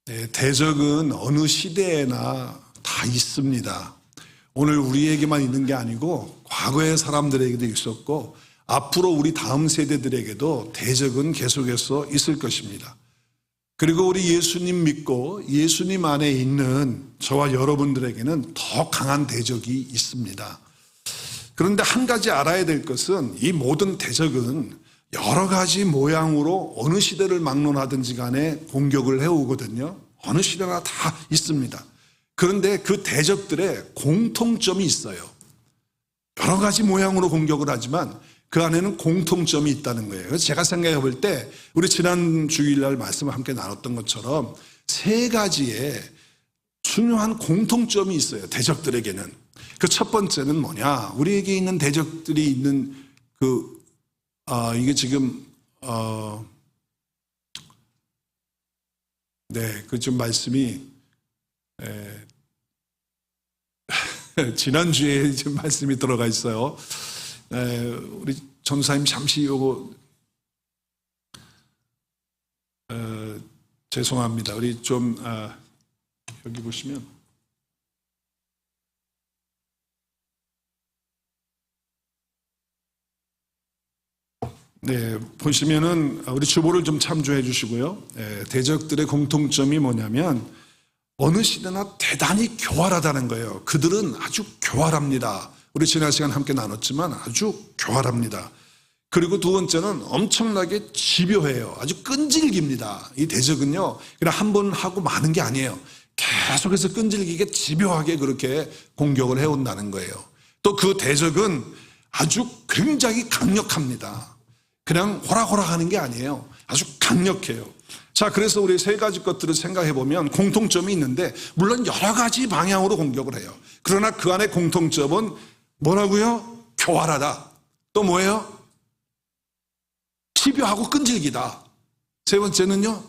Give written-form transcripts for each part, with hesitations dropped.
네, 대적은 어느 시대에나 다 있습니다. 오늘 우리에게만 있는 게 아니고 과거의 사람들에게도 있었고 앞으로 우리 다음 세대들에게도 대적은 계속해서 있을 것입니다. 그리고 우리 예수님 믿고 예수님 안에 있는 저와 여러분들에게는 더 강한 대적이 있습니다. 그런데 한 가지 알아야 될 것은 이 모든 대적은 여러 가지 모양으로 어느 시대를 막론하든지 간에 공격을 해오거든요. 어느 시대나 다 있습니다. 그런데 그 대적들의 공통점이 있어요. 여러 가지 모양으로 공격을 하지만 그 안에는 공통점이 있다는 거예요. 그래서 제가 생각해 볼 때 우리 지난 주일날 말씀을 함께 나눴던 것처럼 세 가지의 중요한 공통점이 있어요. 대적들에게는. 그 첫 번째는 뭐냐? 우리에게 있는 대적들이 있는 이게 지금 그 좀 말씀이 지난주에 지금 말씀이 들어가 있어요. 우리 전사님 잠시 요거 죄송합니다. 우리 좀 여기 보시면 보시면은 우리 주보를 좀 참조해 주시고요. 대적들의 공통점이 뭐냐면 어느 시대나 대단히 교활하다는 거예요. 그들은 아주 교활합니다. 우리 지난 시간 함께 나눴지만 아주 교활합니다. 그리고 두 번째는 엄청나게 집요해요. 아주 끈질깁니다. 이 대적은요, 그냥 한 번 하고 마는 게 아니에요. 계속해서 끈질기게 집요하게 그렇게 공격을 해온다는 거예요. 또 그 대적은 아주 굉장히 강력합니다. 그냥 호락호락 하는 게 아니에요. 아주 강력해요. 자, 그래서 우리 세 가지 것들을 생각해 보면 공통점이 있는데 물론 여러 가지 방향으로 공격을 해요. 그러나 그 안에 공통점은 뭐라고요? 교활하다. 또 뭐예요? 집요하고 끈질기다. 세 번째는요,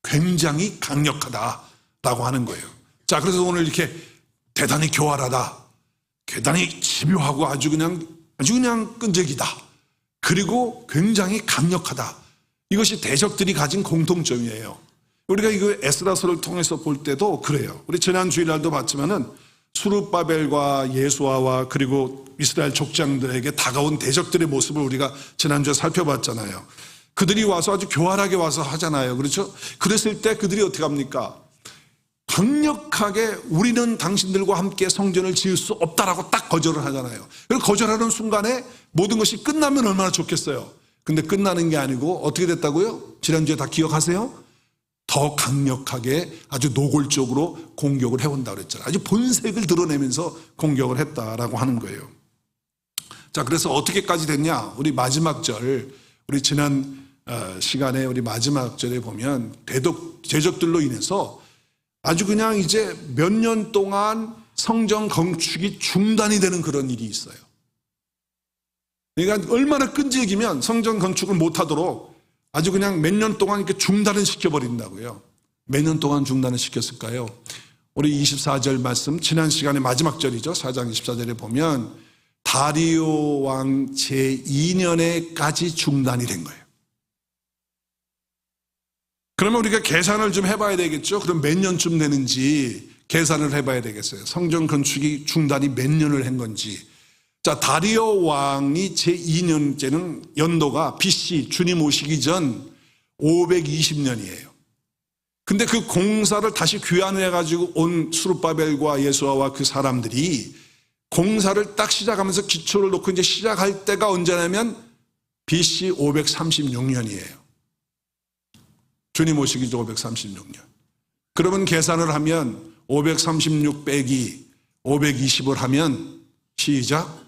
굉장히 강력하다라고 하는 거예요. 자, 그래서 오늘 이렇게 대단히 교활하다, 대단히 집요하고 아주 그냥 끈질기다, 그리고 굉장히 강력하다. 이것이 대적들이 가진 공통점이에요. 우리가 이거 에스라서를 통해서 볼 때도 그래요. 우리 지난 주일날도 봤지만은 수르바벨과 예수아와 그리고 이스라엘 족장들에게 다가온 대적들의 모습을 우리가 지난주에 살펴봤잖아요. 그들이 와서 아주 교활하게 와서 하잖아요. 그렇죠? 그랬을 때 그들이 어떻게 합니까? 강력하게 우리는 당신들과 함께 성전을 지을 수 없다라고 딱 거절을 하잖아요. 그리고 거절하는 순간에 모든 것이 끝나면 얼마나 좋겠어요. 근데 끝나는 게 아니고 어떻게 됐다고요? 지난주에 다 기억하세요? 더 강력하게 아주 노골적으로 공격을 해온다고 그랬잖아요. 아주 본색을 드러내면서 공격을 했다라고 하는 거예요. 자, 그래서 어떻게까지 됐냐? 우리 마지막 절, 우리 지난 시간에 우리 마지막 절에 보면 대적들로 인해서 아주 그냥 이제 몇 년 동안 성전 건축이 중단이 되는 그런 일이 있어요. 그러니까 얼마나 끈질기면 성전 건축을 못하도록 아주 그냥 몇 년 동안 이렇게 중단을 시켜버린다고요. 몇 년 동안 중단을 시켰을까요? 우리 24절 말씀, 지난 시간에 마지막 절이죠. 4장 24절에 보면 다리오 왕 제2년에까지 중단이 된 거예요. 그러면 우리가 계산을 좀 해봐야 되겠죠. 그럼 몇 년쯤 되는지 계산을 해봐야 되겠어요. 성전 건축이 중단이 몇 년을 한 건지. 자, 다리오 왕이 제2년째는 연도가 BC, 주님 오시기 전 520년이에요. 근데 그 공사를 다시 귀환을 해가지고 온 수르바벨과 예수아와 그 사람들이 공사를 딱 시작하면서 기초를 놓고 이제 시작할 때가 언제냐면 BC 536년이에요. 주님 오시기 전 536년. 그러면 계산을 하면 536 빼기 520을 하면 시작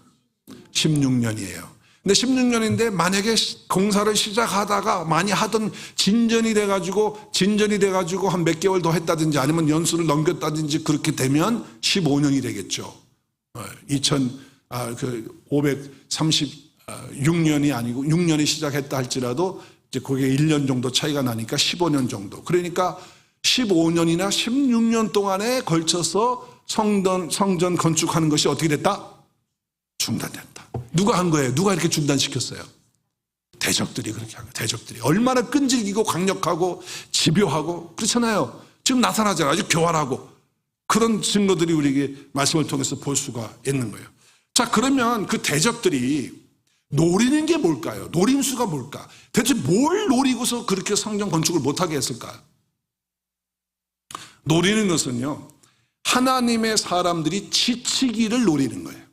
16년이에요. 근데 16년인데 만약에 공사를 시작하다가 많이 하던 진전이 돼가지고 한 몇 개월 더 했다든지 아니면 연수를 넘겼다든지 그렇게 되면 15년이 되겠죠. 536년이 아니고 6년이 시작했다 할지라도 이제 그게 1년 정도 차이가 나니까 15년 정도. 그러니까 15년이나 16년 동안에 걸쳐서 성전 건축하는 것이 어떻게 됐다? 중단됐다. 누가 한 거예요? 누가 이렇게 중단시켰어요? 대적들이 그렇게 하는 거예요. 대적들이 얼마나 끈질기고 강력하고 집요하고 그렇잖아요. 지금 나타나잖아요. 아주 교활하고 그런 증거들이 우리에게 말씀을 통해서 볼 수가 있는 거예요. 자, 그러면 그 대적들이 노리는 게 뭘까요? 노림수가 뭘까? 대체 뭘 노리고서 그렇게 성전 건축을 못하게 했을까요? 노리는 것은요, 하나님의 사람들이 지치기를 노리는 거예요.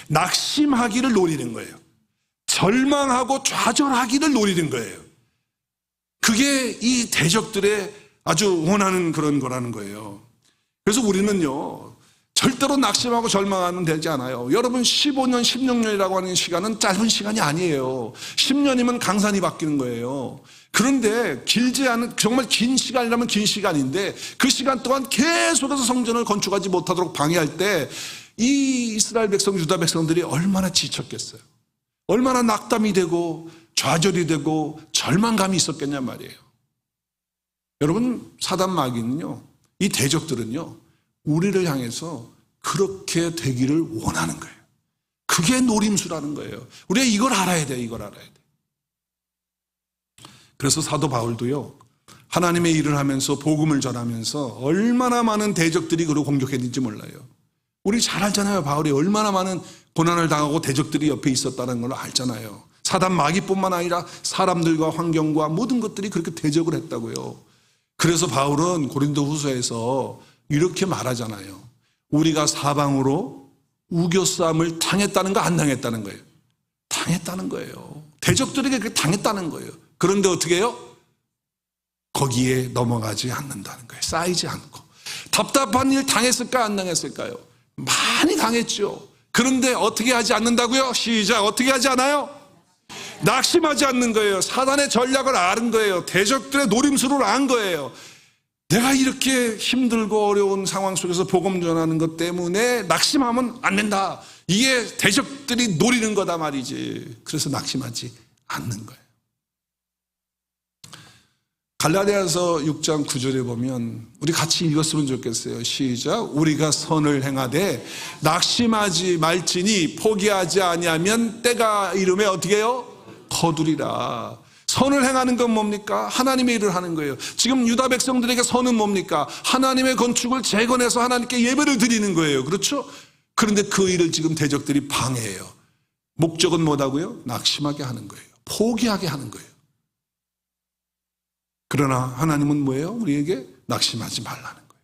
낙심하기를 노리는 거예요. 절망하고 좌절하기를 노리는 거예요. 그게 이 대적들의 아주 원하는 그런 거라는 거예요. 그래서 우리는요, 절대로 낙심하고 절망하면 되지 않아요. 여러분 15년, 16년이라고 하는 시간은 짧은 시간이 아니에요. 10년이면 강산이 바뀌는 거예요. 그런데 길지 않은, 정말 긴 시간이라면 긴 시간인데 그 시간 동안 계속해서 성전을 건축하지 못하도록 방해할 때 이 이스라엘 백성, 유다 백성들이 얼마나 지쳤겠어요. 얼마나 낙담이 되고 좌절이 되고 절망감이 있었겠냐 말이에요. 여러분, 사단 마귀는요, 이 대적들은요, 우리를 향해서 그렇게 되기를 원하는 거예요. 그게 노림수라는 거예요. 우리가 이걸 알아야 돼요. 이걸 알아야 돼요. 그래서 사도 바울도요, 하나님의 일을 하면서 복음을 전하면서 얼마나 많은 대적들이 그를 공격했는지 몰라요. 우리 잘 알잖아요. 바울이 얼마나 많은 고난을 당하고 대적들이 옆에 있었다는 걸 알잖아요. 사단 마귀뿐만 아니라 사람들과 환경과 모든 것들이 그렇게 대적을 했다고요. 그래서 바울은 고린도후서에서 이렇게 말하잖아요. 우리가 사방으로 우겨싸움을 당했다는 거, 안 당했다는 거예요? 당했다는 거예요. 대적들에게 그렇게 당했다는 거예요. 그런데 어떻게 해요? 거기에 넘어가지 않는다는 거예요. 쌓이지 않고. 답답한 일 당했을까, 안 당했을까요? 많이 당했죠. 그런데 어떻게 하지 않는다고요? 시작. 어떻게 하지 않아요? 낙심하지 않는 거예요. 사단의 전략을 아는 거예요. 대적들의 노림수를 안 거예요. 내가 이렇게 힘들고 어려운 상황 속에서 복음 전하는 것 때문에 낙심하면 안 된다. 이게 대적들이 노리는 거다 말이지. 그래서 낙심하지 않는 거예요. 갈라디아서 6장 9절에 보면 우리 같이 읽었으면 좋겠어요. 시작. 우리가 선을 행하되 낙심하지 말지니 포기하지 아니하면 때가 이르매 어떻게 해요? 거두리라. 선을 행하는 건 뭡니까? 하나님의 일을 하는 거예요. 지금 유다 백성들에게 선은 뭡니까? 하나님의 건축을 재건해서 하나님께 예배를 드리는 거예요. 그렇죠? 그런데 그 일을 지금 대적들이 방해해요. 목적은 뭐다고요? 낙심하게 하는 거예요. 포기하게 하는 거예요. 그러나 하나님은 뭐예요? 우리에게 낙심하지 말라는 거예요.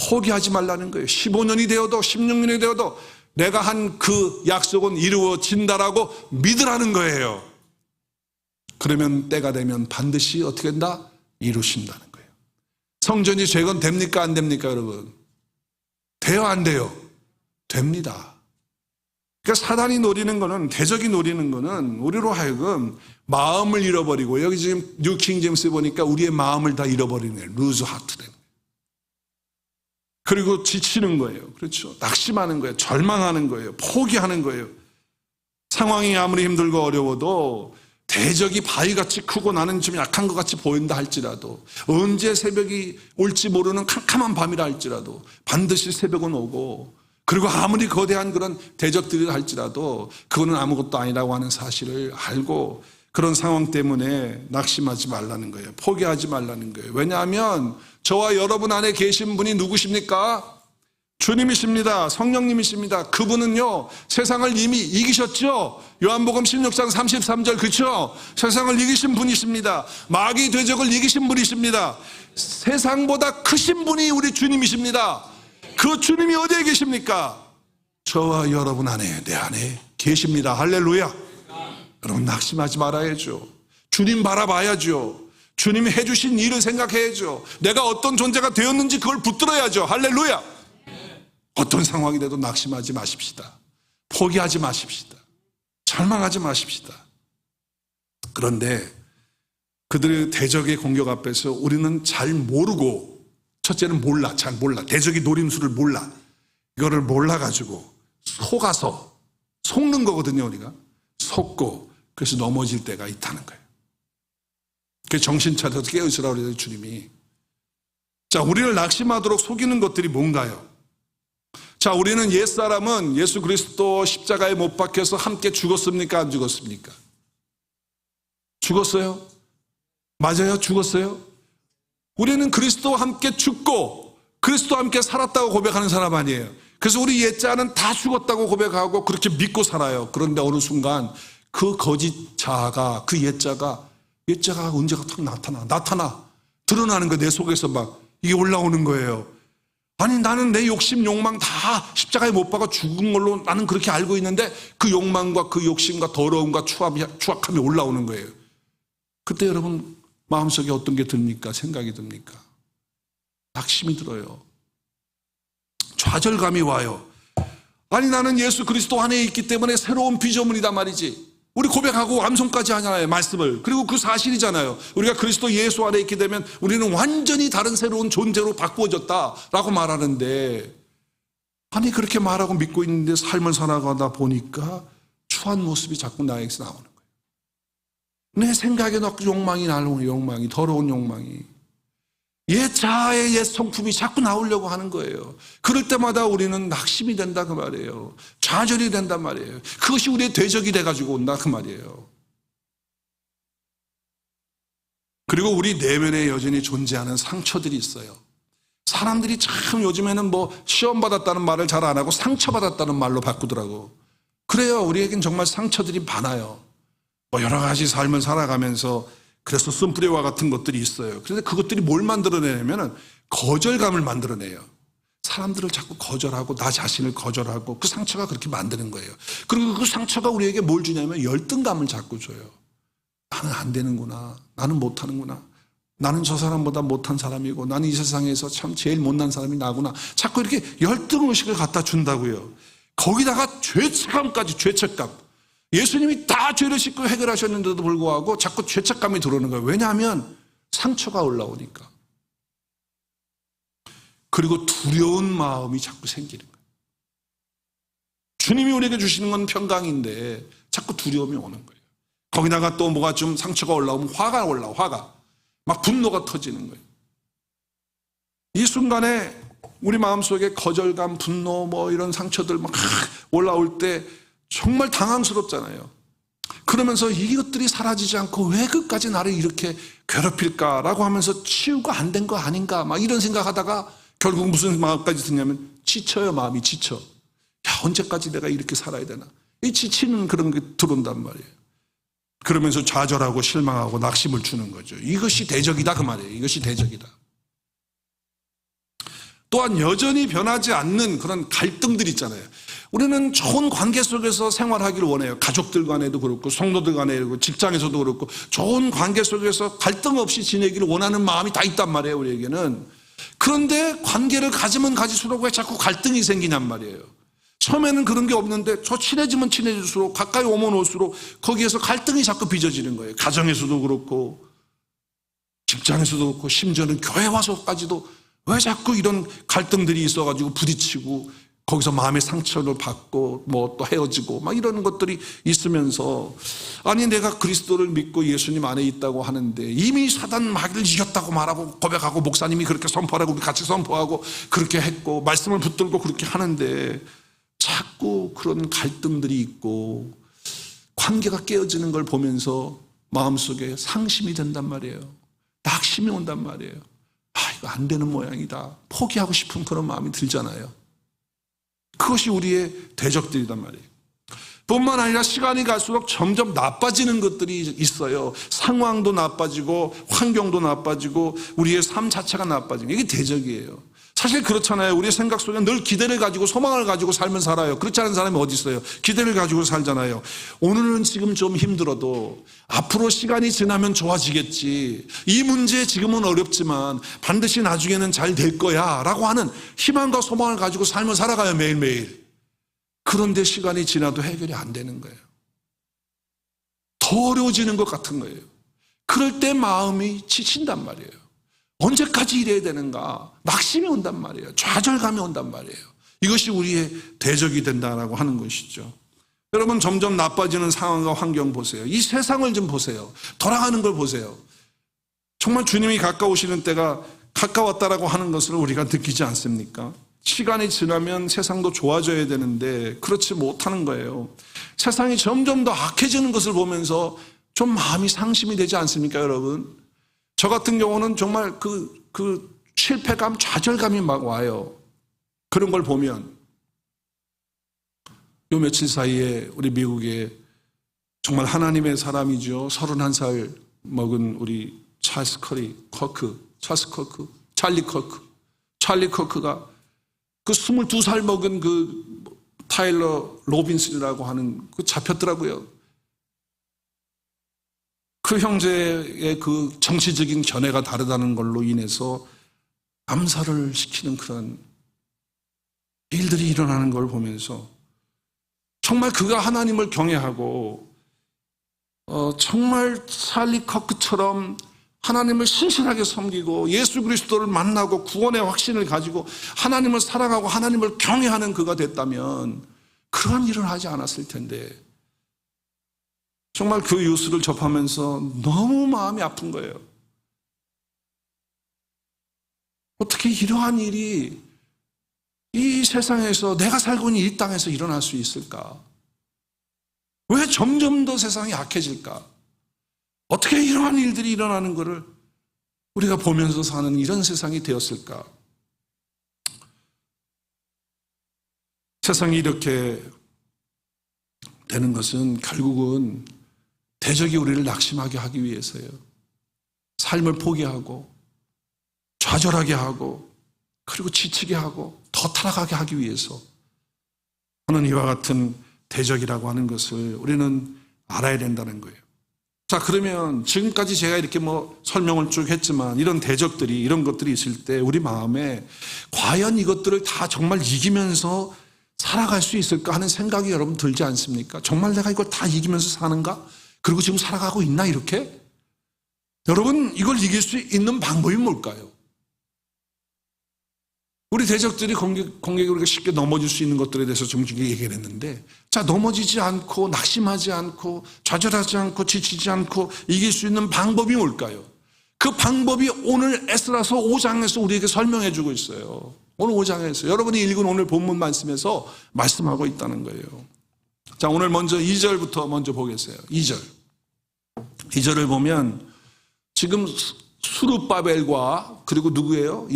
포기하지 말라는 거예요. 15년이 되어도 16년이 되어도 내가 한 그 약속은 이루어진다라고 믿으라는 거예요. 그러면 때가 되면 반드시 어떻게 된다? 이루신다는 거예요. 성전이 재건됩니까? 안 됩니까, 여러분? 돼요, 안 돼요? 됩니다. 그러니까 사단이 노리는 거는, 대적이 노리는 거는 우리로 하여금 마음을 잃어버리고, 여기 지금 뉴 킹 제임스 보니까 우리의 마음을 다 잃어버리는 거예요. 루즈 하트된. 그리고 지치는 거예요. 그렇죠. 낙심하는 거예요. 절망하는 거예요. 포기하는 거예요. 상황이 아무리 힘들고 어려워도 대적이 바위같이 크고 나는 좀 약한 것 같이 보인다 할지라도, 언제 새벽이 올지 모르는 캄캄한 밤이라 할지라도 반드시 새벽은 오고, 그리고 아무리 거대한 그런 대적들이라 할지라도 그거는 아무것도 아니라고 하는 사실을 알고, 그런 상황 때문에 낙심하지 말라는 거예요. 포기하지 말라는 거예요. 왜냐하면 저와 여러분 안에 계신 분이 누구십니까? 주님이십니다. 성령님이십니다. 그분은요, 세상을 이미 이기셨죠? 요한복음 16장 33절, 그렇죠? 세상을 이기신 분이십니다. 마귀 대적을 이기신 분이십니다. 세상보다 크신 분이 우리 주님이십니다. 그 주님이 어디에 계십니까? 저와 여러분 안에, 내 안에 계십니다. 할렐루야. 여러분, 낙심하지 말아야죠. 주님 바라봐야죠. 주님이 해주신 일을 생각해야죠. 내가 어떤 존재가 되었는지 그걸 붙들어야죠. 할렐루야. 어떤 상황이 돼도 낙심하지 마십시다. 포기하지 마십시다. 절망하지 마십시다. 그런데 그들의 대적의 공격 앞에서 우리는 잘 모르고, 첫째는 몰라, 잘 몰라. 대적의 노림수를 몰라. 이거를 몰라가지고 속아서, 속는 거거든요, 우리가. 속고, 그래서 넘어질 때가 있다는 거예요. 그래서 정신 차려서 깨어있으라고 그래요, 주님이. 자, 우리를 낙심하도록 속이는 것들이 뭔가요? 자, 우리는 옛사람은 예수 그리스도 십자가에 못 박혀서 함께 죽었습니까? 안 죽었습니까? 죽었어요? 맞아요? 죽었어요? 우리는 그리스도와 함께 죽고 그리스도와 함께 살았다고 고백하는 사람 아니에요. 그래서 우리 옛자는 다 죽었다고 고백하고 그렇게 믿고 살아요. 그런데 어느 순간 그 거짓 자아가, 그 옛자가 언제가 탁 나타나 드러나는 거예요. 내 속에서 막 이게 올라오는 거예요. 아니, 나는 내 욕심 욕망 다 십자가에 못 박아 죽은 걸로 나는 그렇게 알고 있는데 그 욕망과 그 욕심과 더러움과 추악함이 올라오는 거예요. 그때 여러분 마음속에 어떤 게 듭니까? 생각이 듭니까? 낙심이 들어요. 좌절감이 와요. 아니, 나는 예수 그리스도 안에 있기 때문에 새로운 피조물이다 말이지. 우리 고백하고 완성까지 하잖아요, 말씀을. 그리고 그 사실이잖아요. 우리가 그리스도 예수 안에 있게 되면 우리는 완전히 다른 새로운 존재로 바꾸어졌다라고 말하는데, 아니 그렇게 말하고 믿고 있는데 삶을 살아가다 보니까 추한 모습이 자꾸 나에게서 나오는 거예요. 내 생각에 욕망이 나오는 욕망이, 더러운 욕망이, 옛 자아의 옛 성품이 자꾸 나오려고 하는 거예요. 그럴 때마다 우리는 낙심이 된다 그 말이에요. 좌절이 된단 말이에요. 그것이 우리의 대적이 돼가지고 온다 그 말이에요. 그리고 우리 내면에 여전히 존재하는 상처들이 있어요. 사람들이 참 요즘에는 시험 받았다는 말을 잘 안 하고 상처받았다는 말로 바꾸더라고. 그래요. 우리에겐 정말 상처들이 많아요. 여러 가지 삶을 살아가면서 그래서 쓴뿌리와 같은 것들이 있어요. 그런데 그것들이 뭘 만들어내냐면 거절감을 만들어내요. 사람들을 자꾸 거절하고 나 자신을 거절하고 그 상처가 그렇게 만드는 거예요. 그리고 그 상처가 우리에게 뭘 주냐면 열등감을 자꾸 줘요. 나는 안 되는구나. 나는 못하는구나. 나는 저 사람보다 못한 사람이고 나는 이 세상에서 참 제일 못난 사람이 나구나. 자꾸 이렇게 열등의식을 갖다 준다고요. 거기다가 죄책감까지, 죄책감. 예수님이 다 죄를 씻고 해결하셨는데도 불구하고 자꾸 죄책감이 들어오는 거예요. 왜냐하면 상처가 올라오니까. 그리고 두려운 마음이 자꾸 생기는 거예요. 주님이 우리에게 주시는 건 평강인데 자꾸 두려움이 오는 거예요. 거기다가 또 뭐가 좀 상처가 올라오면 화가 올라와, 화가. 막 분노가 터지는 거예요. 이 순간에 우리 마음속에 거절감, 분노 이런 상처들 막 올라올 때 정말 당황스럽잖아요. 그러면서 이것들이 사라지지 않고 왜 끝까지 나를 이렇게 괴롭힐까라고 하면서 치유가 안 된 거 아닌가 막 이런 생각하다가 결국 무슨 마음까지 드냐면 지쳐요. 마음이 지쳐. 야, 언제까지 내가 이렇게 살아야 되나. 이 지치는 그런 게 들어온단 말이에요. 그러면서 좌절하고 실망하고 낙심을 주는 거죠. 이것이 대적이다 그 말이에요. 이것이 대적이다. 또한 여전히 변하지 않는 그런 갈등들 있잖아요. 우리는 좋은 관계 속에서 생활하기를 원해요. 가족들 간에도 그렇고 성도들 간에도 그렇고 직장에서도 그렇고 좋은 관계 속에서 갈등 없이 지내기를 원하는 마음이 다 있단 말이에요. 우리에게는. 그런데 관계를 가지면 가질수록 왜 자꾸 갈등이 생기냔 말이에요. 처음에는 그런 게 없는데 저 친해지면 친해질수록 가까이 오면 올수록 거기에서 갈등이 자꾸 빚어지는 거예요. 가정에서도 그렇고 직장에서도 그렇고 심지어는 교회 와서까지도 왜 자꾸 이런 갈등들이 있어가지고 부딪히고 거기서 마음의 상처를 받고 또 헤어지고 막 이런 것들이 있으면서 아니 내가 그리스도를 믿고 예수님 안에 있다고 하는데 이미 사단 마귀를 이겼다고 말하고 고백하고 목사님이 그렇게 선포하고 우리 같이 선포하고 그렇게 했고 말씀을 붙들고 그렇게 하는데 자꾸 그런 갈등들이 있고 관계가 깨어지는 걸 보면서 마음속에 상심이 된단 말이에요. 낙심이 온단 말이에요. 이거 안 되는 모양이다. 포기하고 싶은 그런 마음이 들잖아요. 그것이 우리의 대적들이란 말이에요. 뿐만 아니라 시간이 갈수록 점점 나빠지는 것들이 있어요. 상황도 나빠지고 환경도 나빠지고 우리의 삶 자체가 나빠지는 이게 대적이에요. 사실 그렇잖아요. 우리의 생각 속에 늘 기대를 가지고 소망을 가지고 삶을 살아요. 그렇지 않은 사람이 어디 있어요. 기대를 가지고 살잖아요. 오늘은 지금 좀 힘들어도 앞으로 시간이 지나면 좋아지겠지. 이 문제 지금은 어렵지만 반드시 나중에는 잘 될 거야 라고 하는 희망과 소망을 가지고 삶을 살아가요. 매일매일. 그런데 시간이 지나도 해결이 안 되는 거예요. 더 어려워지는 것 같은 거예요. 그럴 때 마음이 지친단 말이에요. 언제까지 이래야 되는가? 낙심이 온단 말이에요. 좌절감이 온단 말이에요. 이것이 우리의 대적이 된다라고 하는 것이죠. 여러분 점점 나빠지는 상황과 환경 보세요. 이 세상을 좀 보세요. 돌아가는 걸 보세요. 정말 주님이 가까우시는 때가 가까웠다라고 하는 것을 우리가 느끼지 않습니까? 시간이 지나면 세상도 좋아져야 되는데 그렇지 못하는 거예요. 세상이 점점 더 악해지는 것을 보면서 좀 마음이 상심이 되지 않습니까, 여러분? 저 같은 경우는 정말 그 실패감, 좌절감이 막 와요. 그런 걸 보면. 요 며칠 사이에 우리 미국에 정말 하나님의 사람이죠. 31살 먹은 우리 찰리 커크가 그 22살 먹은 그 타일러 로빈슨이라고 하는 그 잡혔더라고요. 그 형제의 그 정치적인 견해가 다르다는 걸로 인해서 암살을 시키는 그런 일들이 일어나는 걸 보면서 정말 그가 하나님을 경외하고 정말 찰리 커크처럼 하나님을 신실하게 섬기고 예수 그리스도를 만나고 구원의 확신을 가지고 하나님을 사랑하고 하나님을 경외하는 그가 됐다면 그런 일을 하지 않았을 텐데 정말 그 뉴스를 접하면서 너무 마음이 아픈 거예요. 어떻게 이러한 일이 이 세상에서 내가 살고 있는 이 땅에서 일어날 수 있을까? 왜 점점 더 세상이 악해질까? 어떻게 이러한 일들이 일어나는 것을 우리가 보면서 사는 이런 세상이 되었을까? 세상이 이렇게 되는 것은 결국은 대적이 우리를 낙심하게 하기 위해서예요. 삶을 포기하고 좌절하게 하고 그리고 지치게 하고 더 타락하게 하기 위해서 하는 이와 같은 대적이라고 하는 것을 우리는 알아야 된다는 거예요. 자, 그러면 지금까지 제가 이렇게 설명을 쭉 했지만 이런 대적들이 이런 것들이 있을 때 우리 마음에 과연 이것들을 다 정말 이기면서 살아갈 수 있을까 하는 생각이 여러분 들지 않습니까? 정말 내가 이걸 다 이기면서 사는가? 그리고 지금 살아가고 있나 이렇게? 여러분 이걸 이길 수 있는 방법이 뭘까요? 우리 대적들이 공격에 우리가 쉽게 넘어질 수 있는 것들에 대해서 좀 얘기를 했는데 자, 넘어지지 않고 낙심하지 않고 좌절하지 않고 지치지 않고 이길 수 있는 방법이 뭘까요? 그 방법이 오늘 에스라서 5장에서 우리에게 설명해 주고 있어요. 오늘 5장에서 여러분이 읽은 오늘 본문 말씀에서 말씀하고 있다는 거예요. 자, 오늘 먼저 2절부터 먼저 보겠어요. 2절을 보면 지금 수르바벨과 그리고 누구예요?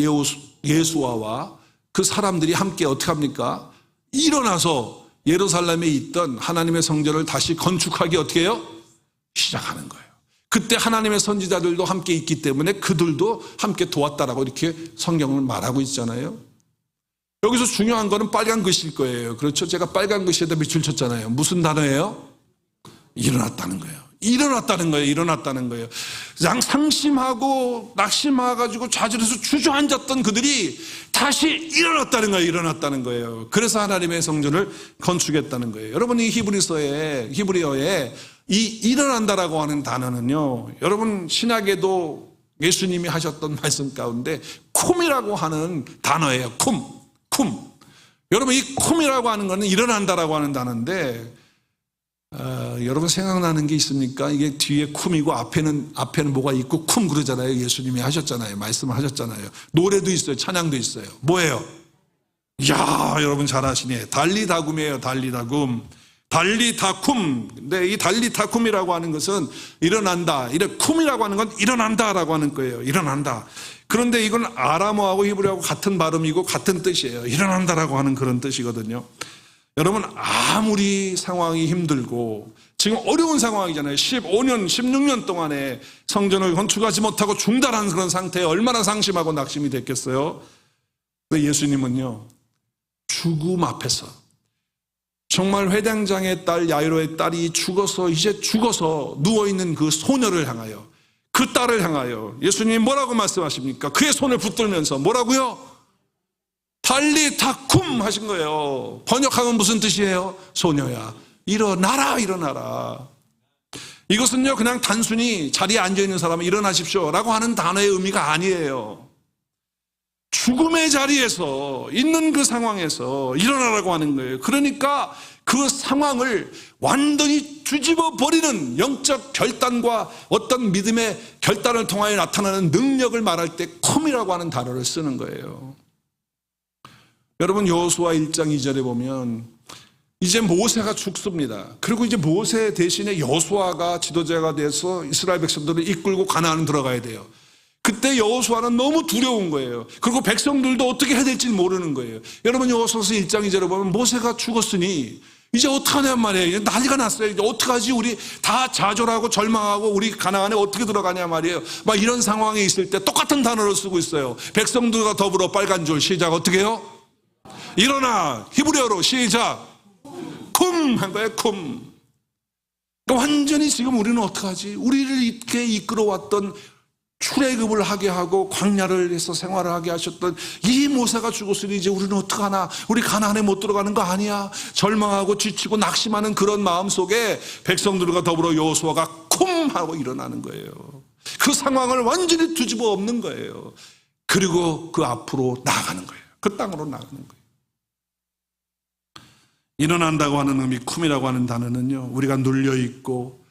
예수아와 그 사람들이 함께 어떻게 합니까? 일어나서 예루살렘에 있던 하나님의 성전을 다시 건축하기 어떻게 해요? 시작하는 거예요. 그때 하나님의 선지자들도 함께 있기 때문에 그들도 함께 도왔다라고 이렇게 성경을 말하고 있잖아요. 여기서 중요한 거는 빨간 글씨일 거예요. 그렇죠? 제가 빨간 글씨에다 밑줄 쳤잖아요. 무슨 단어예요? 일어났다는 거예요. 일어났다는 거예요. 상심하고 낙심해가지고 좌절해서 주저앉았던 그들이 다시 일어났다는 거예요. 그래서 하나님의 성전을 건축했다는 거예요. 여러분 이 히브리어에 이 일어난다라고 하는 단어는요, 여러분 신약에도 예수님이 하셨던 말씀 가운데 쿰이라고 하는 단어예요. 쿰. 여러분 이 쿰이라고 하는 거는 일어난다라고 하는 단어인데 여러분 생각나는 게 있습니까? 이게 뒤에 쿰이고 앞에는 뭐가 있고 쿰 그러잖아요. 예수님이 하셨잖아요. 말씀을 하셨잖아요. 노래도 있어요. 찬양도 있어요. 뭐예요? 이야, 여러분 잘하시네. 달리다굼이에요. 달리다쿰. 근데 이 달리다쿰이라고 하는 것은 일어난다. 쿰이라고 하는 건 일어난다라고 하는 거예요. 일어난다. 그런데 이건 아람어하고 히브리어하고 같은 발음이고 같은 뜻이에요. 일어난다라고 하는 그런 뜻이거든요. 여러분 아무리 상황이 힘들고 지금 어려운 상황이잖아요. 15년, 16년 동안에 성전을 건축하지 못하고 중단한 그런 상태에 얼마나 상심하고 낙심이 됐겠어요. 왜 예수님은요, 죽음 앞에서 정말 회당장의 딸 야이로의 딸이 이제 죽어서 누워있는 그 소녀를 향하여, 그 딸을 향하여 예수님이 뭐라고 말씀하십니까? 그의 손을 붙들면서 뭐라고요? 달리다쿰 하신 거예요. 번역하면 무슨 뜻이에요? 소녀야, 일어나라. 이것은요 그냥 단순히 자리에 앉아있는 사람은 일어나십시오 라고 하는 단어의 의미가 아니에요. 죽음의 자리에서 있는 그 상황에서 일어나라고 하는 거예요. 그러니까 그 상황을 완전히 뒤집어 버리는 영적 결단과 어떤 믿음의 결단을 통하여 나타나는 능력을 말할 때 쿰이라고 하는 단어를 쓰는 거예요. 여러분 여호수아 1장 2절에 보면 이제 모세가 죽습니다. 그리고 이제 모세 대신에 여호수아가 지도자가 돼서 이스라엘 백성들을 이끌고 가나안에 들어가야 돼요. 그때 여호수아는 너무 두려운 거예요. 그리고 백성들도 어떻게 해야 될지 모르는 거예요. 여러분 여호수아서 1장 2절에 보면 모세가 죽었으니 이제 어떡하냔 말이에요. 난리가 났어요. 이제 어떡하지? 우리 다 좌절하고 절망하고 우리 가나안에 어떻게 들어가냐 말이에요. 막 이런 상황에 있을 때 똑같은 단어를 쓰고 있어요. 백성들과 더불어 빨간 줄 시작 어떻게 해요? 일어나. 히브리어로 시작. 쿰 한 거예요. 쿰. 그러니까 완전히 지금 우리는 어떡하지? 우리를 이렇게 이끌어왔던 출애굽을 하게 하고 광야를 해서 생활을 하게 하셨던 이 모세가 죽었으니 이제 우리는 어떡하나? 우리 가나안에 못 들어가는 거 아니야? 절망하고 지치고 낙심하는 그런 마음 속에 백성들과 더불어 여호수아가 쿰 하고 일어나는 거예요. 그 상황을 완전히 뒤집어 엎는 거예요. 그리고 그 앞으로 나아가는 거예요. 그 땅으로 나가는 거예요. 일어난다고 하는 의미, 쿰이라고 하는 단어는요, 우리가 눌려있고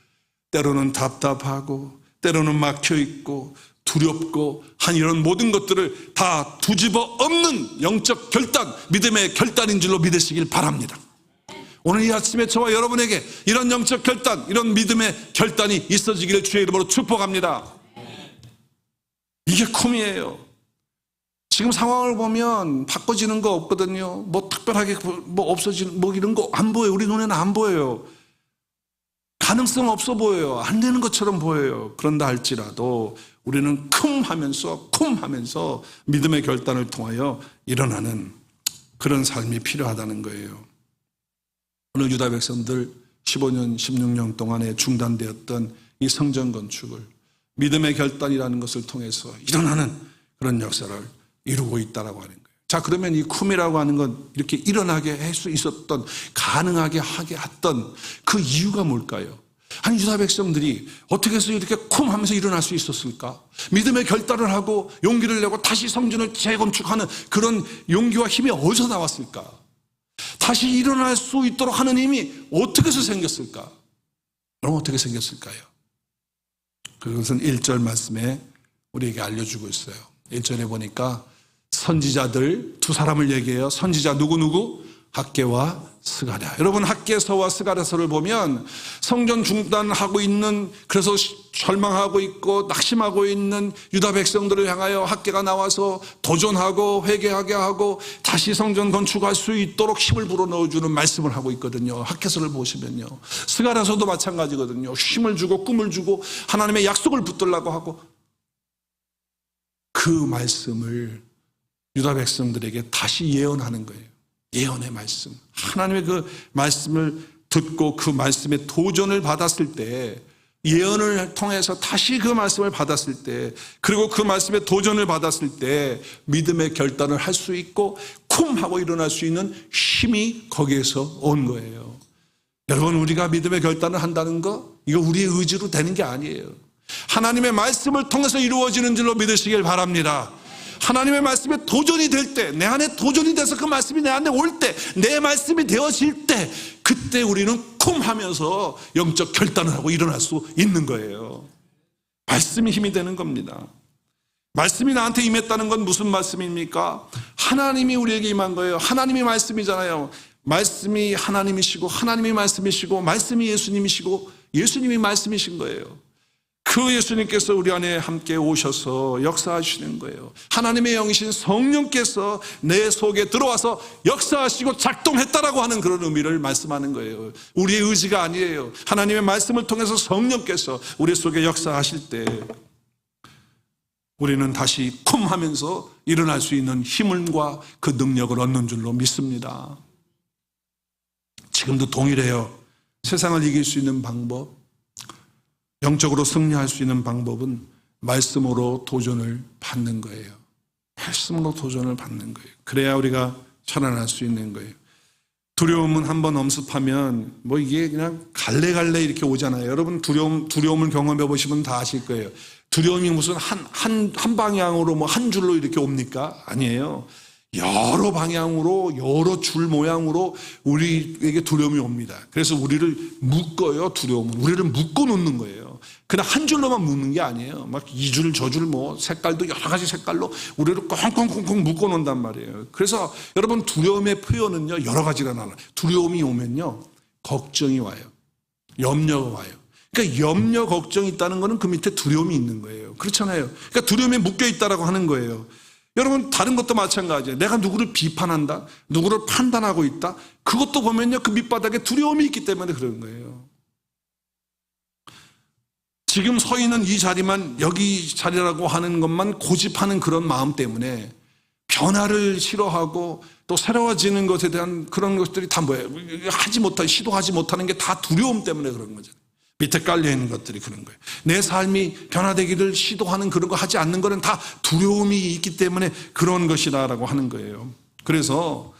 때로는 답답하고 때로는 막혀있고 두렵고 한 이런 모든 것들을 다 뒤집어 엎는 영적 결단, 믿음의 결단인 줄로 믿으시길 바랍니다. 오늘 이 아침에 저와 여러분에게 이런 영적 결단, 이런 믿음의 결단이 있어지기를 주의 이름으로 축복합니다. 이게 쿰이에요. 지금 상황을 보면 바꿔지는 거 없거든요. 뭐 특별하게 뭐 없어지는 뭐 이런 거 안 보여요. 우리 눈에는 안 보여요. 가능성 없어 보여요. 안 되는 것처럼 보여요. 그런다 할지라도 우리는 쿰 하면서 믿음의 결단을 통하여 일어나는 그런 삶이 필요하다는 거예요. 오늘 유다 백성들 15년, 16년 동안에 중단되었던 이 성전 건축을 믿음의 결단이라는 것을 통해서 일어나는 그런 역사를 이루고 있다라고 하는 거예요. 자, 그러면 이 쿰이라고 하는 건 이렇게 일어나게 할 수 있었던, 가능하게 하게 했던 그 이유가 뭘까요? 아니, 유다 백성들이 어떻게 해서 이렇게 쿰 하면서 일어날 수 있었을까? 믿음의 결단을 하고 용기를 내고 다시 성전을 재건축하는 그런 용기와 힘이 어디서 나왔을까? 다시 일어날 수 있도록 하는 힘이 어떻게 해서 생겼을까? 그럼 어떻게 생겼을까요? 그것은 1절 말씀에 우리에게 알려주고 있어요. 1절에 보니까 선지자들 두 사람을 얘기해요. 선지자 누구? 학개와 스가랴. 여러분, 학개서와 스가랴서를 보면 성전 중단하고 있는, 그래서 절망하고 있고 낙심하고 있는 유다 백성들을 향하여 학개가 나와서 도전하고 회개하게 하고 다시 성전 건축할 수 있도록 힘을 불어넣어주는 말씀을 하고 있거든요. 학개서를 보시면요. 스가랴서도 마찬가지거든요. 힘을 주고 꿈을 주고 하나님의 약속을 붙들라고 하고, 그 말씀을 유다 백성들에게 다시 예언하는 거예요. 예언의 말씀. 하나님의 그 말씀을 듣고 그 말씀의 도전을 받았을 때, 예언을 통해서 다시 그 말씀을 받았을 때, 그리고 그 말씀의 도전을 받았을 때 믿음의 결단을 할 수 있고 쿵 하고 일어날 수 있는 힘이 거기에서 온 거예요. 여러분, 우리가 믿음의 결단을 한다는 거, 이거 우리의 의지로 되는 게 아니에요. 하나님의 말씀을 통해서 이루어지는 줄로 믿으시길 바랍니다. 하나님의 말씀에 도전이 될 때, 내 안에 도전이 돼서 그 말씀이 내 안에 올 때, 내 말씀이 되어질 때, 그때 우리는 쿵 하면서 영적 결단을 하고 일어날 수 있는 거예요. 말씀이 힘이 되는 겁니다. 말씀이 나한테 임했다는 건 무슨 말씀입니까? 하나님이 우리에게 임한 거예요. 하나님이 말씀이잖아요. 말씀이 하나님이시고 하나님이 말씀이시고 말씀이 예수님이시고 예수님이 말씀이신 거예요. 그 예수님께서 우리 안에 함께 오셔서 역사하시는 거예요. 하나님의 영이신 성령께서 내 속에 들어와서 역사하시고 작동했다라고 하는 그런 의미를 말씀하는 거예요. 우리의 의지가 아니에요. 하나님의 말씀을 통해서 성령께서 우리 속에 역사하실 때 우리는 다시 쿵 하면서 일어날 수 있는 힘과 그 능력을 얻는 줄로 믿습니다. 지금도 동일해요. 세상을 이길 수 있는 방법, 영적으로 승리할 수 있는 방법은 말씀으로 도전을 받는 거예요. 말씀으로 도전을 받는 거예요. 그래야 우리가 살아날 수 있는 거예요. 두려움은 한번 엄습하면 뭐 이게 그냥 갈래갈래 이렇게 오잖아요. 여러분, 두려움을 경험해 보시면 다 아실 거예요. 두려움이 무슨 한 방향으로 뭐 한 줄로 이렇게 옵니까? 아니에요. 여러 방향으로, 여러 줄 모양으로 우리에게 두려움이 옵니다. 그래서 우리를 묶어요, 두려움은. 우리를 묶어 놓는 거예요. 그냥 한 줄로만 묶는 게 아니에요. 막 이 줄, 저 줄, 뭐 색깔도 여러 가지 색깔로 우리를 꽁꽁꽁꽁 묶어 놓는단 말이에요. 그래서 여러분 두려움의 표현은요 여러 가지가 나와요. 두려움이 오면요 걱정이 와요. 염려가 와요. 그러니까 염려, 걱정이 있다는 거는 그 밑에 두려움이 있는 거예요. 그렇잖아요. 그러니까 두려움에 묶여 있다라고 하는 거예요. 여러분 다른 것도 마찬가지예요. 내가 누구를 비판한다, 누구를 판단하고 있다. 그것도 보면요 그 밑바닥에 두려움이 있기 때문에 그런 거예요. 지금 서 있는 이 자리만 여기 자리라고 하는 것만 고집하는 그런 마음 때문에 변화를 싫어하고 또 새로워지는 것에 대한 그런 것들이 다 뭐예요? 시도하지 못하는 게 다 두려움 때문에 그런 거죠. 밑에 깔려있는 것들이 그런 거예요. 내 삶이 변화되기를 시도하는 그런 거 하지 않는 거는 다 두려움이 있기 때문에 그런 것이다라고 하는 거예요. 그래서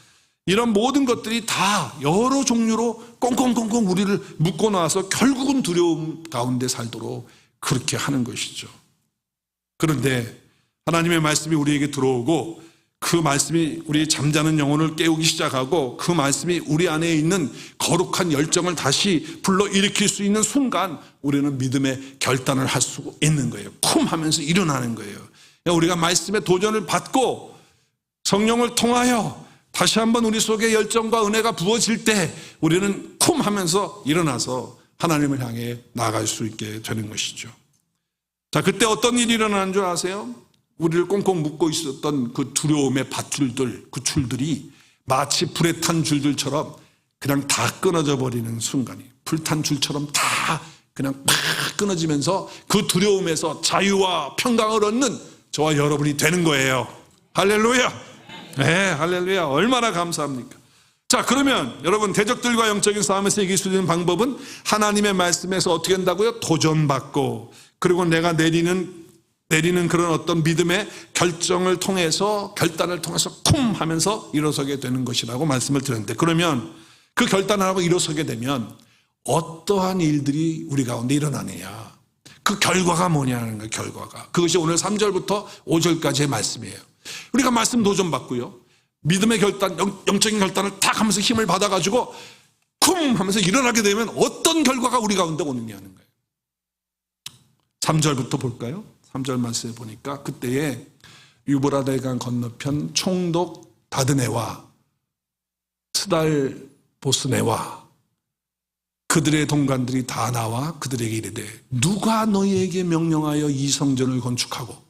이런 모든 것들이 다 여러 종류로 꽁꽁꽁꽁 우리를 묶어놔서 결국은 두려움 가운데 살도록 그렇게 하는 것이죠. 그런데 하나님의 말씀이 우리에게 들어오고 그 말씀이 우리의 잠자는 영혼을 깨우기 시작하고 그 말씀이 우리 안에 있는 거룩한 열정을 다시 불러일으킬 수 있는 순간 우리는 믿음의 결단을 할 수 있는 거예요. 쿵 하면서 일어나는 거예요. 우리가 말씀의 도전을 받고 성령을 통하여 다시 한번 우리 속에 열정과 은혜가 부어질 때 우리는 쿵 하면서 일어나서 하나님을 향해 나아갈 수 있게 되는 것이죠. 자, 그때 어떤 일이 일어나는 줄 아세요? 우리를 꽁꽁 묶고 있었던 그 두려움의 밧줄들, 그 줄들이 마치 불에 탄 줄들처럼 그냥 다 끊어져 버리는 순간이, 불탄 줄처럼 다 그냥 팍 끊어지면서 그 두려움에서 자유와 평강을 얻는 저와 여러분이 되는 거예요. 할렐루야. 네, 할렐루야. 얼마나 감사합니까? 자, 그러면 여러분 대적들과 영적인 싸움에서 이길 수 있는 방법은 하나님의 말씀에서 어떻게 한다고요? 도전받고, 그리고 내가 내리는 그런 어떤 믿음의 결단을 통해서 쿵 하면서 일어서게 되는 것이라고 말씀을 드렸는데, 그러면 그 결단을 하고 일어서게 되면 어떠한 일들이 우리 가운데 일어나느냐, 그 결과가 뭐냐는 거예요. 결과가 그것이 오늘 3절부터 5절까지의 말씀이에요. 우리가 말씀 도전받고요, 믿음의 결단, 영적인 결단을 탁 하면서 힘을 받아가지고 쿵 하면서 일어나게 되면 어떤 결과가 우리 가운데 오느냐 하는 거예요. 3절부터 볼까요? 3절 말씀에 보니까 그때에 유브라데강 건너편 총독 다드네와 스달보스네와 그들의 동관들이 다 나와 그들에게 이르되 누가 너희에게 명령하여 이 성전을 건축하고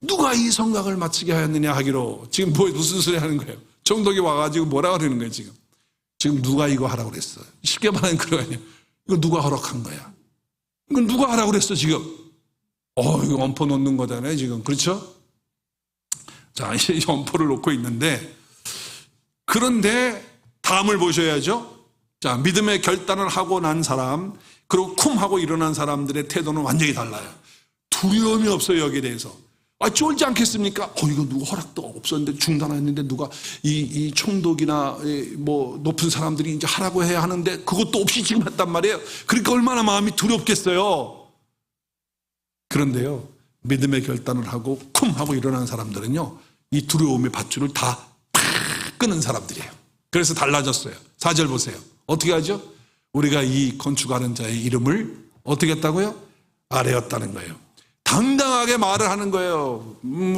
누가 이 성곽을 마치게 하였느냐 하기로. 지금 무슨 소리 하는 거예요? 총독이 와가지고 뭐라 그러는 거예요? 지금 누가 이거 하라고 그랬어? 쉽게 말하면 그거예요. 이거 누가 허락한 거야? 이거 누가 하라고 그랬어 지금? 이거 엄포 놓는 거잖아요 지금. 그렇죠? 자, 이제 엄포를 놓고 있는데, 그런데 다음을 보셔야죠. 자, 믿음의 결단을 하고 난 사람, 그리고 쿵 하고 일어난 사람들의 태도는 완전히 달라요. 두려움이 없어요 여기에 대해서. 쫄지 않겠습니까? 이거 누가 허락도 없었는데 중단했는데 누가 이 총독이나 뭐 높은 사람들이 이제 하라고 해야 하는데 그것도 없이 지금 했단 말이에요. 그러니까 얼마나 마음이 두렵겠어요. 그런데요, 믿음의 결단을 하고 쿵 하고 일어난 사람들은요, 이 두려움의 밧줄을 다 끄는 사람들이에요. 그래서 달라졌어요. 4절 보세요. 어떻게 하죠? 우리가 이 건축하는 자의 이름을 어떻게 했다고요? 아뢰었다는 거예요. 당당하게 말을 하는 거예요.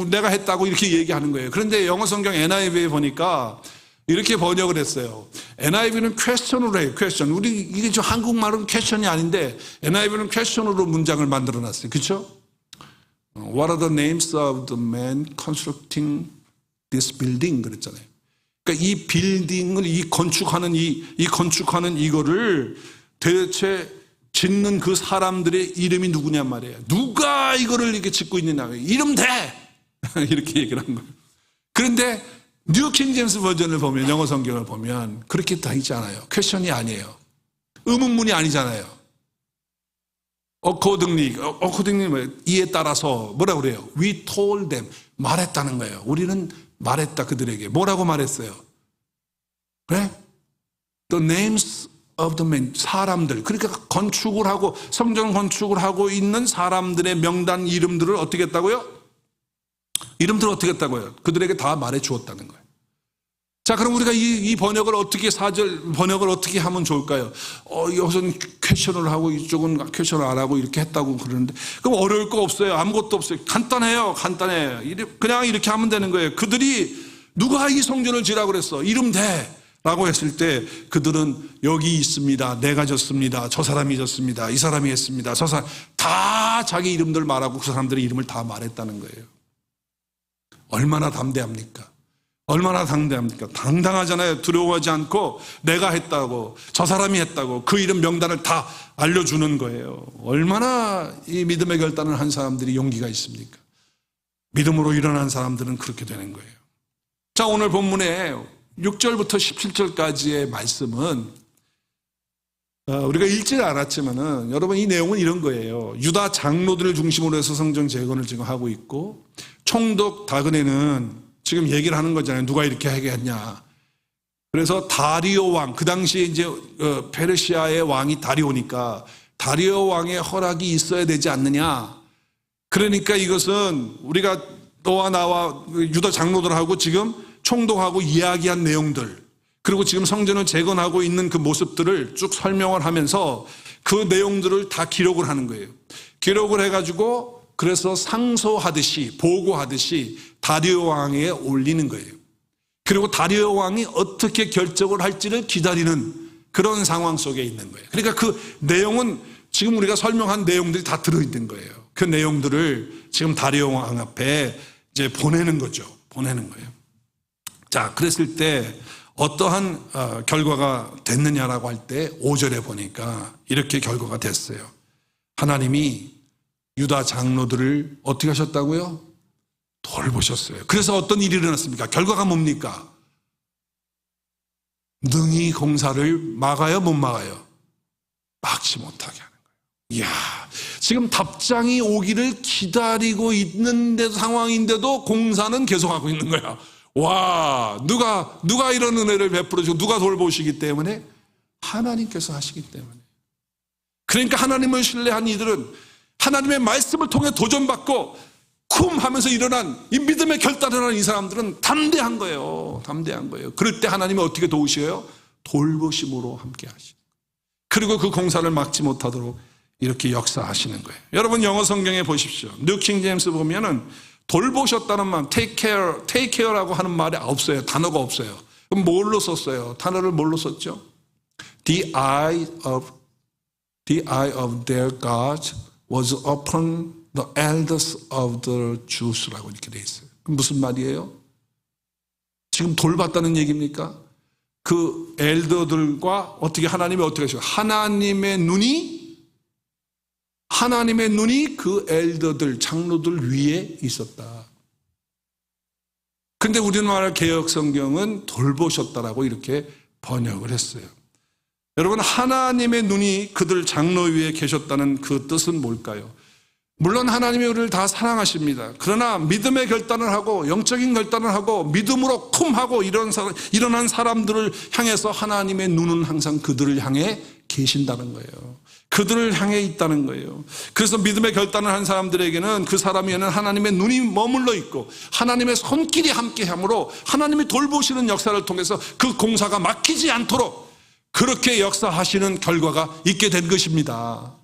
내가 했다고 이렇게 얘기하는 거예요. 그런데 영어 성경 NIV에 보니까 이렇게 번역을 했어요. NIV는 퀘스천으로 해요. 퀘스천. 우리 이게 저 한국말은 퀘스천이 아닌데 NIV는 퀘스천으로 문장을 만들어 놨어요. 그렇죠? What are the names of the men constructing this building? 그랬잖아요. 그러니까 이 빌딩을 건축하는 이거를 대체 짓는 그 사람들의 이름이 누구냔 말이에요. 누가 이거를 이렇게 짓고 있느냐. 이름 대! 이렇게 얘기를 한 거예요. 그런데 뉴 킹제임스 버전을 보면, 영어 성경을 보면 그렇게 다 있지 않아요. 퀘션이 아니에요. 의문문이 아니잖아요. accordingly 뭐예요? 이에 따라서 뭐라고 그래요? We told them. 말했다는 거예요. 우리는 말했다 그들에게. 뭐라고 말했어요? 그래? The names of the men. 사람들. 그러니까 건축을 하고 성전 건축을 하고 있는 사람들의 명단 이름들을 어떻게 했다고요? 이름들을 어떻게 했다고요? 그들에게 다 말해 주었다는 거예요. 자, 그럼 우리가 이 번역을 어떻게, 사절 번역을 어떻게 하면 좋을까요? 여기서는 퀘션을 하고 이쪽은 퀘션을 안 하고 이렇게 했다고 그러는데, 그럼 어려울 거 없어요. 아무것도 없어요. 간단해요. 간단해. 그냥 이렇게 하면 되는 거예요. 그들이 누가 이 성전을 지라고 그랬어? 이름 대. 라고 했을 때 그들은 여기 있습니다. 내가 졌습니다. 저 사람이 졌습니다. 이 사람이 했습니다. 저 사람 다 자기 이름들 말하고 그 사람들의 이름을 다 말했다는 거예요. 얼마나 담대합니까? 얼마나 당당합니까? 당당하잖아요. 두려워하지 않고 내가 했다고, 저 사람이 했다고, 그 이름 명단을 다 알려주는 거예요. 얼마나 이 믿음의 결단을 한 사람들이 용기가 있습니까? 믿음으로 일어난 사람들은 그렇게 되는 거예요. 자, 오늘 본문에 6절부터 17절까지의 말씀은 우리가 읽지는 않았지만은 여러분, 이 내용은 이런 거예요. 유다 장로들을 중심으로 해서 성전 재건을 지금 하고 있고, 총독 다그네는 지금 얘기를 하는 거잖아요. 누가 이렇게 하게 했냐. 그래서 다리오 왕, 그 당시에 이제 페르시아의 왕이 다리오니까 다리오 왕의 허락이 있어야 되지 않느냐. 그러니까 이것은 우리가 너와 나와 유다 장로들하고 지금 총독하고 이야기한 내용들, 그리고 지금 성전을 재건하고 있는 그 모습들을 쭉 설명을 하면서 그 내용들을 다 기록을 하는 거예요. 기록을 해가지고 그래서 상소하듯이, 보고하듯이 다리오 왕에게 올리는 거예요. 그리고 다리오 왕이 어떻게 결정을 할지를 기다리는 그런 상황 속에 있는 거예요. 그러니까 그 내용은 지금 우리가 설명한 내용들이 다 들어있는 거예요. 그 내용들을 지금 다리오 왕 앞에 이제 보내는 거죠. 보내는 거예요. 자, 그랬을 때 어떠한 결과가 됐느냐라고 할 때 5절에 보니까 이렇게 결과가 됐어요. 하나님이 유다 장로들을 어떻게 하셨다고요? 돌보셨어요. 그래서 어떤 일이 일어났습니까? 결과가 뭡니까? 능히 공사를 막아요? 못 막아요? 막지 못하게 하는 거예요. 이야, 지금 답장이 오기를 기다리고 있는 상황인데도 공사는 계속하고 있는 거야. 와, 누가 이런 은혜를 베풀어주고 누가 돌보시기 때문에? 하나님께서 하시기 때문에. 그러니까 하나님을 신뢰한 이들은 하나님의 말씀을 통해 도전받고 쿵 하면서 일어난 이 믿음의 결단을 하는 이 사람들은 담대한 거예요. 담대한 거예요. 그럴 때 하나님이 어떻게 도우셔요? 돌보심으로 함께 하시고, 그리고 그 공사를 막지 못하도록 이렇게 역사하시는 거예요. 여러분, 영어 성경에 보십시오. 뉴 킹 제임스 보면은 돌보셨다는 말, take care라고 하는 말이 없어요. 단어가 없어요. 그럼 뭘로 썼어요? 단어를 뭘로 썼죠? The eye of their God was upon the elders of the Jews라고 이렇게 돼 있어요. 그럼 무슨 말이에요? 지금 돌봤다는 얘기입니까? 그 엘더들과 하나님이 어떻게 하셔요? 하나님의 눈이 그 엘더들, 장로들 위에 있었다. 근데 우리나라 개혁 성경은 돌보셨다라고 이렇게 번역을 했어요. 여러분, 하나님의 눈이 그들 장로 위에 계셨다는 그 뜻은 뭘까요? 물론 하나님이 우리를 다 사랑하십니다. 그러나 믿음의 결단을 하고 영적인 결단을 하고 믿음으로 쿰하고 일어난 사람들을 향해서 하나님의 눈은 항상 그들을 향해 계신다는 거예요. 그들을 향해 있다는 거예요. 그래서 믿음의 결단을 한 사람들에게는 그 사람에게는 하나님의 눈이 머물러 있고 하나님의 손길이 함께함으로 하나님이 돌보시는 역사를 통해서 그 공사가 막히지 않도록 그렇게 역사하시는 결과가 있게 된 것입니다.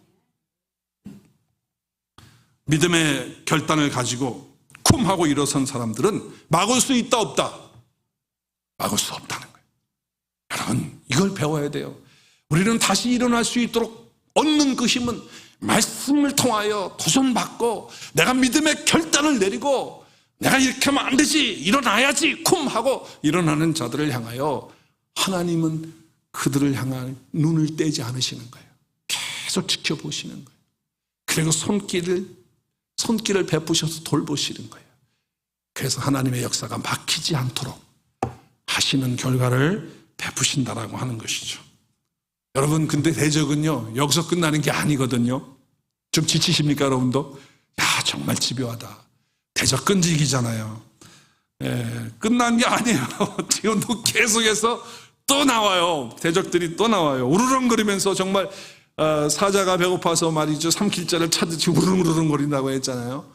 믿음의 결단을 가지고 쿰 하고 일어선 사람들은 막을 수 있다 없다? 막을 수 없다는 거예요. 여러분, 이걸 배워야 돼요. 우리는 다시 일어날 수 있도록 얻는 그 힘은 말씀을 통하여 도전받고 내가 믿음의 결단을 내리고 내가 이렇게 하면 안 되지, 일어나야지 쿰 하고 일어나는 자들을 향하여 하나님은 그들을 향한 눈을 떼지 않으시는 거예요. 계속 지켜보시는 거예요. 그리고 손길을 베푸셔서 돌보시는 거예요. 그래서 하나님의 역사가 막히지 않도록 하시는 결과를 베푸신다라고 하는 것이죠. 여러분, 근데 대적은요, 여기서 끝나는 게 아니거든요. 좀 지치십니까, 여러분도? 야, 정말 집요하다. 대적 끈질기잖아요. 끝난 게 아니에요. 지금도 계속해서 또 나와요. 대적들이 또 나와요. 우르렁거리면서 정말 사자가 배고파서 말이죠, 삼킬 자를 찾듯이 우르릉우르릉거린다고 했잖아요.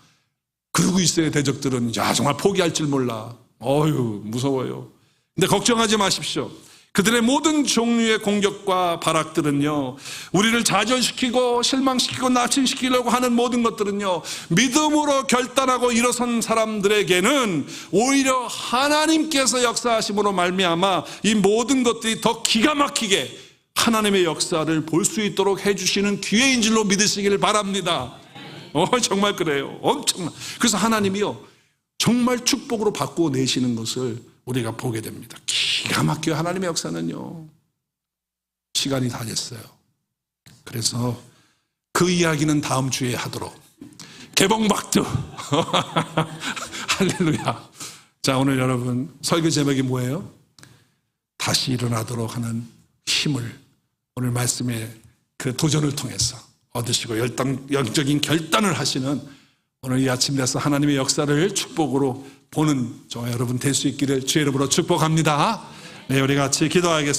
그러고 있어요. 대적들은 야, 정말 포기할 줄 몰라. 어휴, 무서워요. 근데 걱정하지 마십시오. 그들의 모든 종류의 공격과 발악들은요, 우리를 좌절시키고 실망시키고 낙심시키려고 하는 모든 것들은요, 믿음으로 결단하고 일어선 사람들에게는 오히려 하나님께서 역사하심으로 말미암아 이 모든 것들이 더 기가 막히게 하나님의 역사를 볼 수 있도록 해주시는 기회인 줄로 믿으시기를 바랍니다. 정말 그래요. 엄청나. 그래서 하나님이요, 정말 축복으로 바꾸어 내시는 것을 우리가 보게 됩니다. 기가 막혀요. 하나님의 역사는요. 시간이 다 됐어요. 그래서 그 이야기는 다음 주에 하도록. 개봉박두. 할렐루야. 자, 오늘 여러분 설교 제목이 뭐예요? 다시 일어나도록 하는 힘을 오늘 말씀의 그 도전을 통해서 얻으시고 영적인 결단을 하시는 오늘 이 아침 돼서 하나님의 역사를 축복으로 보는 저와 여러분 될 수 있기를 주의 이름으로 축복합니다. 네, 우리 같이 기도하겠습니다.